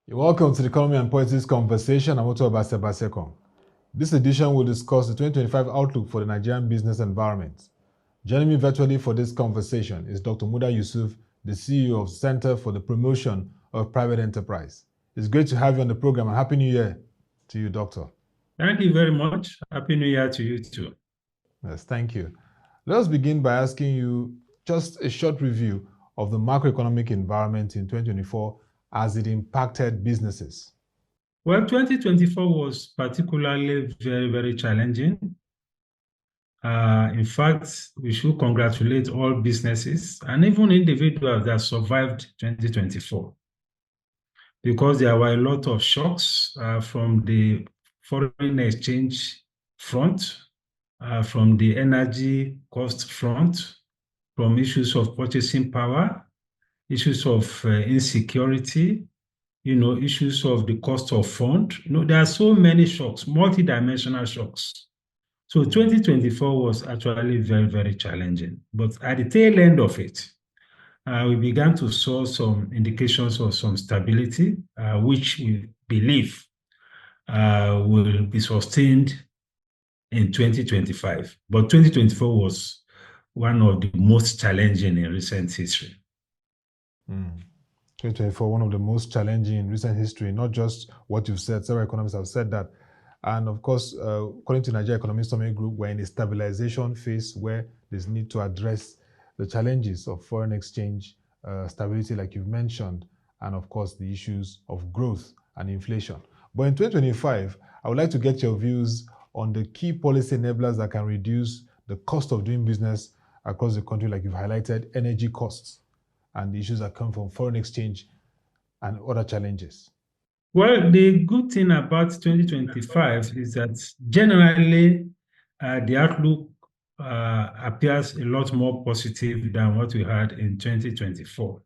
You're welcome to the Economy and Politics Conversation. I'm Ottoabasi Abasiekong. This edition will discuss the 2025 outlook for the Nigerian business environment. Joining me virtually for this conversation is Dr. Muda Yusuf, the CEO of Center for the Promotion of Private Enterprise. It's great to have you on the program, and Happy New Year to you, Doctor. Thank you very much. Happy New Year to you too. Yes, thank you. Let us begin by asking you just a short review of the macroeconomic environment in 2024 as it impacted businesses. Well, 2024 was particularly very, very challenging. In fact, we should congratulate all businesses and even individuals that survived 2024 because there were a lot of shocks from the foreign exchange front, from the energy cost front, from issues of purchasing power, issues of insecurity, issues of the cost of fund. There are so many shocks, multidimensional shocks. So 2024 was actually very, very challenging. But at the tail end of it, we began to saw some indications of some stability, which we believe will be sustained in 2025. But 2024 was one of the most challenging in recent history. 2024, one of the most challenging in recent history, not just what you've said, several economists have said that. And of course, according to Nigeria Economic Summit Group, we're in a stabilization phase where there's need to address the challenges of foreign exchange stability, like you've mentioned, and of course, the issues of growth and inflation. But in 2025, I would like to get your views on the key policy enablers that can reduce the cost of doing business across the country, like you've highlighted, energy costs, and the issues that come from foreign exchange and other challenges. Well, the good thing about 2025 is that generally the outlook appears a lot more positive than what we had in 2024.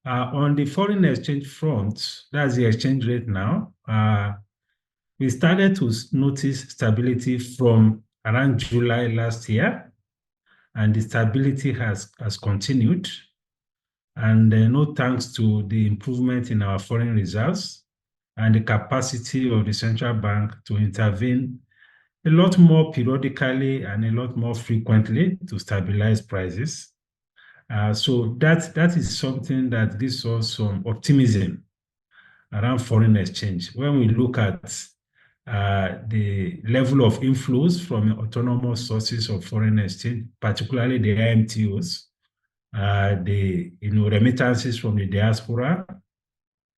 On the foreign exchange front, that's the exchange rate now, we started to notice stability from around July last year, and the stability has continued. And no thanks to the improvement in our foreign reserves and the capacity of the central bank to intervene a lot more periodically and a lot more frequently to stabilize prices. So that is something that gives us some optimism around foreign exchange. When we look at the level of inflows from autonomous sources of foreign exchange, particularly the IMTOs, the remittances from the diaspora,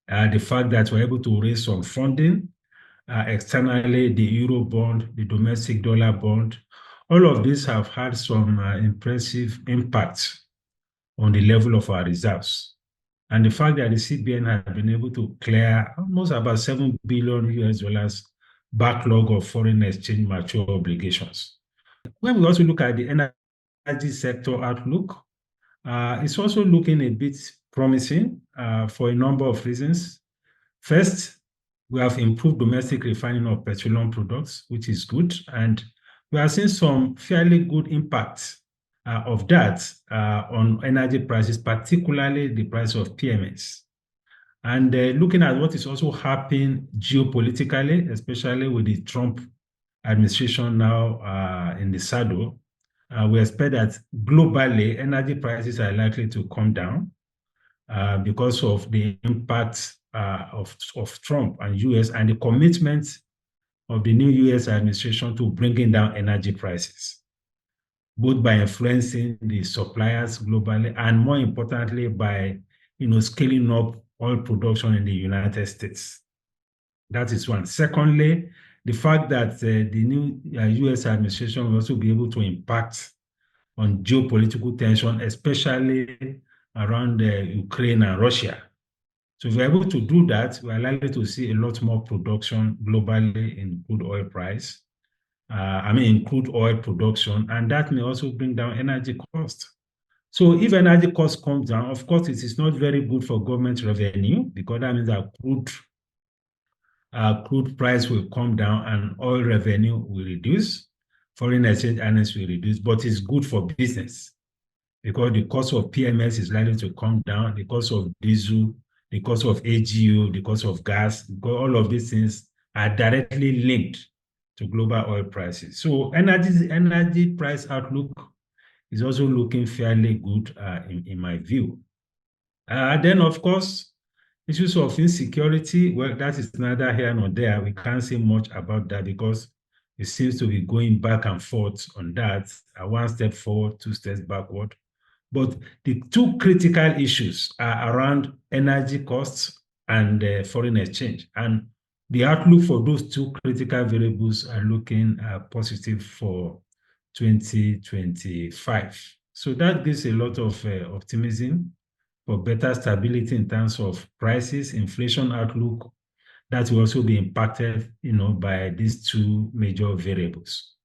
the fact that we're able to raise some funding externally, the euro bond, the domestic dollar bond, all of these have had some impressive impact on the level of our reserves. And the fact that the CBN has been able to clear almost about $7 billion US backlog of foreign exchange mature obligations. When we also look at the energy sector outlook, it's also looking a bit promising for a number of reasons. First, we have improved domestic refining of petroleum products, which is good, and we are seeing some fairly good impact of that on energy prices, particularly the price of PMS. And looking at what is also happening geopolitically, especially with the Trump administration now in the saddle, we expect that globally energy prices are likely to come down because of the impact of Trump and US and the commitment of the new US administration to bringing down energy prices, both by influencing the suppliers globally and more importantly by scaling up oil production in the United States. That is one. Secondly, the fact that the new US administration will also be able to impact on geopolitical tension, especially around Ukraine and Russia. So if we're able to do that, we're likely to see a lot more production globally in crude oil price, in crude oil production, and that may also bring down energy costs. So if energy costs come down, of course, it is not very good for government revenue because that means that crude price will come down and oil revenue will reduce, foreign exchange earnings will reduce, but it's good for business because the cost of PMS is likely to come down, the cost of diesel the cost of AGO, the cost of gas, because all of these things are directly linked to global oil prices. So energy price outlook is also looking fairly good in my view. Then, of course, issues of insecurity, well, that is neither here nor there. We can't say much about that because it seems to be going back and forth on that, one step forward, two steps backward. But the two critical issues are around energy costs and foreign exchange. And the outlook for those two critical variables are looking positive for 2025. So that gives a lot of optimism for better stability in terms of prices, inflation outlook, that will also be impacted, by these two major variables.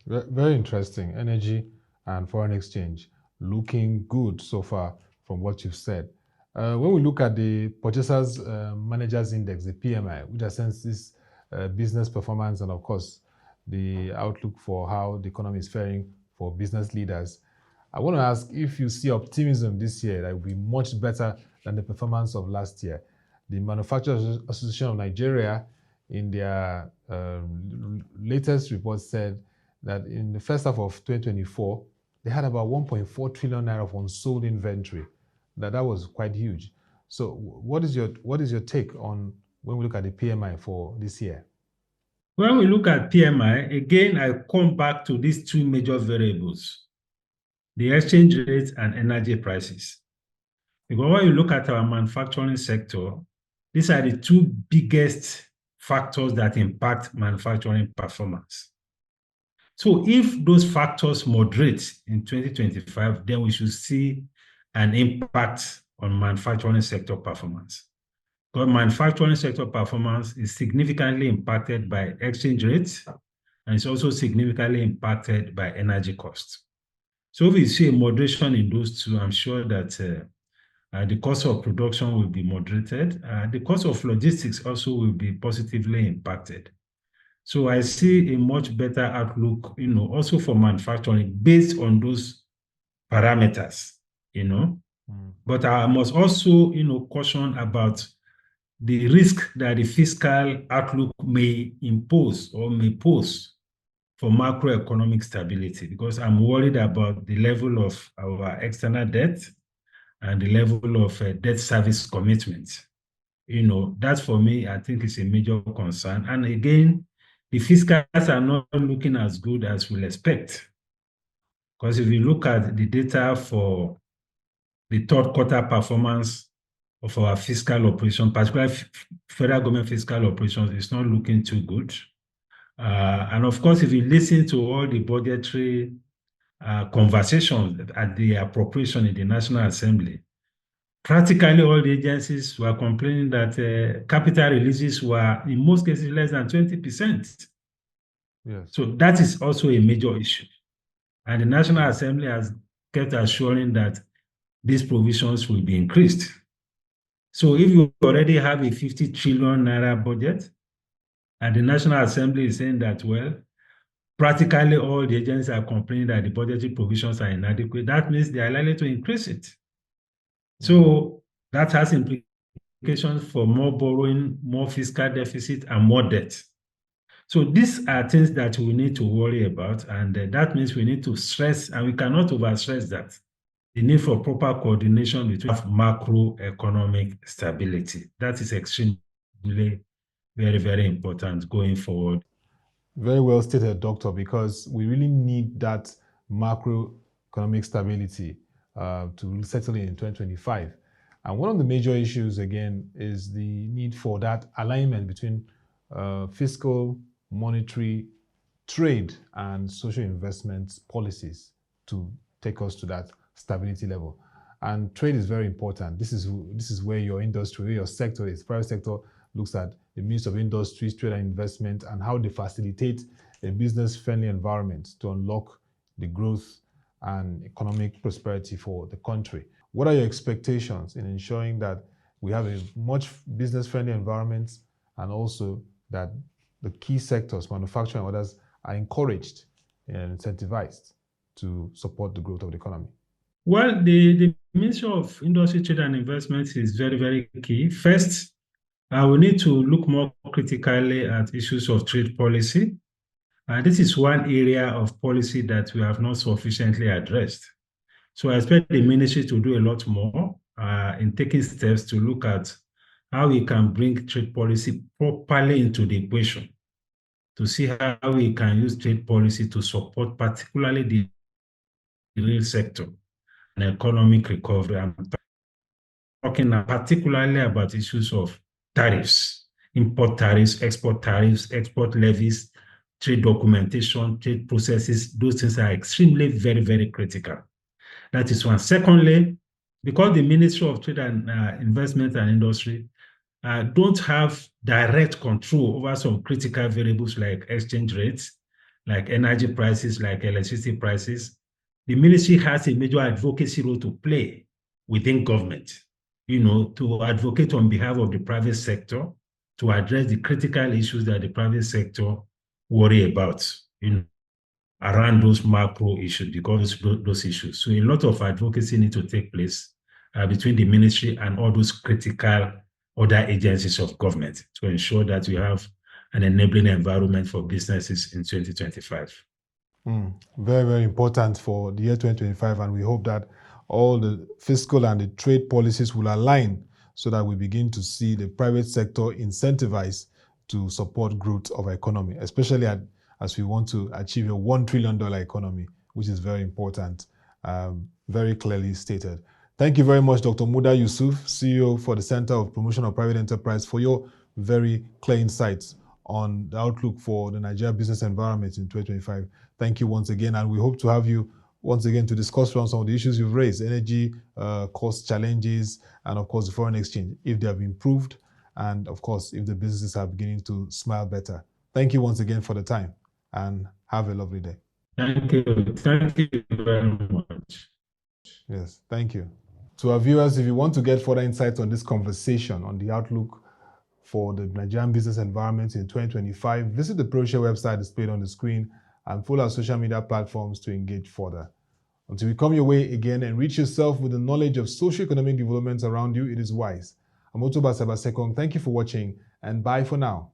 Very interesting. Energy and foreign exchange looking good so far from what you've said. When we look at the Purchasers Managers Index, the PMI, which assesses business performance and, of course, the outlook for how the economy is faring for business leaders, I want to ask if you see optimism this year that will be much better than the performance of last year. The Manufacturers Association of Nigeria, in their latest report, said that in the first half of 2024, they had about 1.4 trillion naira of unsold inventory. That was quite huge. So what is your take on when we look at the PMI for this year? When we look at PMI, again, I come back to these two major variables, the exchange rate and energy prices. Because when you look at our manufacturing sector, these are the two biggest factors that impact manufacturing performance. So if those factors moderate in 2025, then we should see an impact on manufacturing sector performance. Because manufacturing sector performance is significantly impacted by exchange rates, and it's also significantly impacted by energy costs. So if we see a moderation in those two, I'm sure that the cost of production will be moderated. The cost of logistics also will be positively impacted. So I see a much better outlook, also for manufacturing based on those parameters, But I must also, caution about the risk that the fiscal outlook may impose or may pose for macroeconomic stability, because I'm worried about the level of our external debt and the level of debt service commitment. That for me, I think is a major concern. And again, the fiscals are not looking as good as we'll expect. Because if you look at the data for the third quarter performance of our fiscal operation, particularly federal government fiscal operations, it's not looking too good. And of course, if you listen to all the budgetary conversations at the appropriation in the National Assembly, practically all the agencies were complaining that capital releases were, in most cases, less than 20%. Yes. So that is also a major issue. And the National Assembly has kept assuring that these provisions will be increased. So if you already have a 50 trillion naira budget, and the National Assembly is saying that, well, practically all the agencies are complaining that the budgetary provisions are inadequate, that means they are likely to increase it. So that has implications for more borrowing, more fiscal deficit, and more debt. So these are things that we need to worry about, and that means we need to stress, and we cannot overstress that, the need for proper coordination between macroeconomic stability. That is extremely very, very important going forward. Very well stated, Doctor, because we really need that macroeconomic stability to settle in 2025. And one of the major issues, again, is the need for that alignment between fiscal, monetary, trade, and social investment policies to take us to that stability level. And trade is very important. This is where your industry, where your sector is. Private sector looks at the Ministry of Industries, Trade and Investment, and how they facilitate a business-friendly environment to unlock the growth and economic prosperity for the country. What are your expectations in ensuring that we have a much business-friendly environment, and also that the key sectors, manufacturing and others, are encouraged and incentivized to support the growth of the economy? Well, the Ministry of Industry, Trade and Investment is very, very key. First, we need to look more critically at issues of trade policy. This is one area of policy that we have not sufficiently addressed. So I expect the ministry to do a lot more in taking steps to look at how we can bring trade policy properly into the equation, to see how we can use trade policy to support particularly the real sector and economic recovery. I'm talking particularly about issues of tariffs, import tariffs, export levies, trade documentation, trade processes. Those things are extremely, very, very critical. That is one. Secondly, because the Ministry of Trade and Investment and Industry don't have direct control over some critical variables like exchange rates, like energy prices, like electricity prices, the ministry has a major advocacy role to play within government, to advocate on behalf of the private sector, to address the critical issues that the private sector worry about, around those macro issues, because those issues. So a lot of advocacy needs to take place between the ministry and all those critical other agencies of government to ensure that we have an enabling environment for businesses in 2025. Very, very important for the year 2025, and we hope that all the fiscal and the trade policies will align so that we begin to see the private sector incentivized to support growth of our economy, especially as we want to achieve a $1 trillion economy, which is very important, very clearly stated. Thank you very much, Dr. Muda Yusuf, CEO for the Center of Promotion of Private Enterprise, for your very clear insights on the outlook for the Nigeria business environment in 2025. Thank you once again, and we hope to have you once again to discuss around some of the issues you've raised, energy, cost challenges, and of course the foreign exchange, if they have improved, and of course if the businesses are beginning to smile better. Thank you once again for the time, and have a lovely day. Thank you. Thank you very much. Yes, thank you. To our viewers, if you want to get further insights on this conversation on the outlook for the Nigerian business environment in 2025, visit the ProShare website displayed on the screen and follow our social media platforms to engage further. Until we come your way again, enrich yourself with the knowledge of socio-economic developments around you, it is wise. I'm Ottoabasi Abasiekong. Thank you for watching, and bye for now.